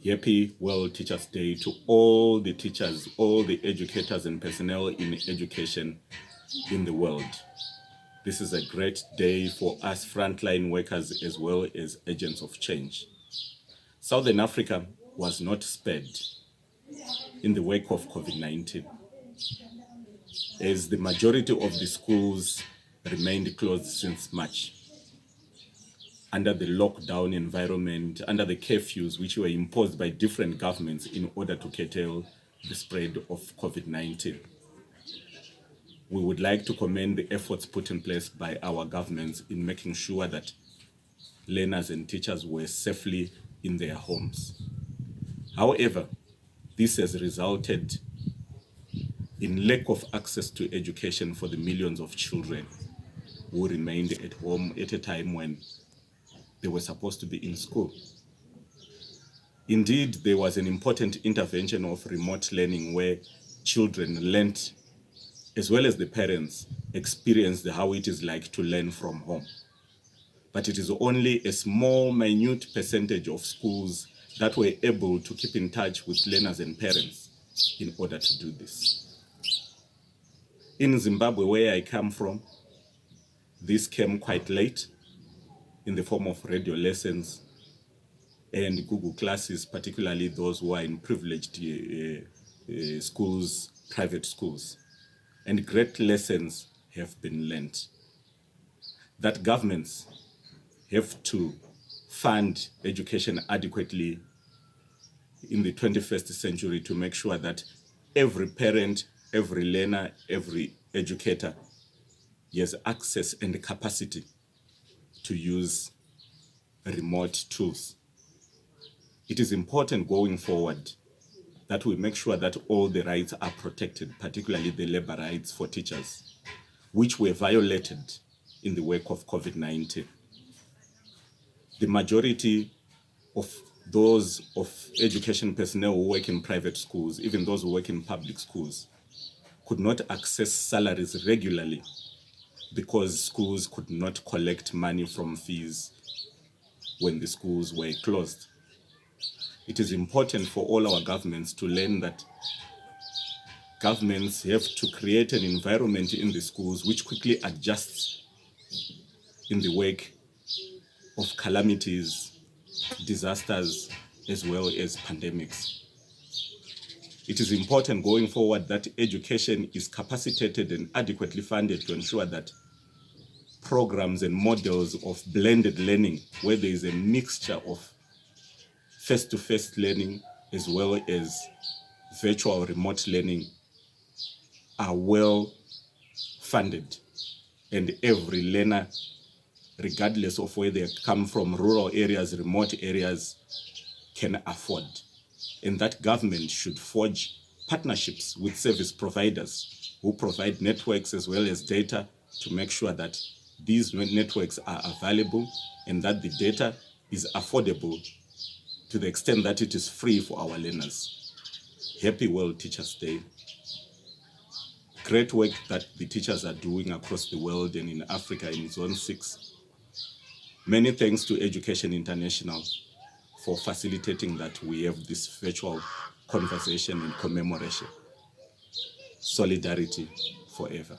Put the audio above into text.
Happy World Teachers Day to all the teachers, all the educators and personnel in education in the world. This is a great day for us frontline workers as well as agents of change. Southern Africa was not spared in the wake of COVID-19, as the majority of the schools remained closed since March, under the lockdown environment, under the curfews which were imposed by different governments in order to curtail the spread of COVID-19. We would like to commend the efforts put in place by our governments in making sure that learners and teachers were safely in their homes. However, this has resulted in lack of access to education for the millions of children who remained at home at a time when they were supposed to be in school. Indeed, there was an important intervention of remote learning where children learnt, as well as the parents experienced how it is like to learn from home. But it is only a small, minute percentage of schools that were able to keep in touch with learners and parents in order to do this. In Zimbabwe, where I come from, this came quite late in the form of radio lessons and Google classes, particularly those who are in privileged schools, private schools. And great lessons have been learned. That governments have to fund education adequately in the 21st century to make sure that every parent, every learner, every educator has access and capacity to use remote tools. It is important going forward that we make sure that all the rights are protected, particularly the labor rights for teachers, which were violated in the wake of COVID-19. The majority of those of education personnel who work in private schools, even those who work in public schools, could not access salaries regularly because schools could not collect money from fees when the schools were closed. It is important for all our governments to learn that governments have to create an environment in the schools which quickly adjusts in the wake of calamities, disasters, as well as pandemics. It is important going forward that education is capacitated and adequately funded to ensure that programs and models of blended learning, where there is a mixture of face-to-face learning as well as virtual remote learning, are well funded, and every learner, regardless of where they come from, rural areas, remote areas, can afford. And that government should forge partnerships with service providers who provide networks as well as data to make sure that these networks are available and that the data is affordable to the extent that it is free for our learners. Happy World Teachers Day. Great work that the teachers are doing across the world and in Africa in Zone 6. Many thanks to Education International for facilitating that we have this virtual conversation and commemoration. Solidarity forever.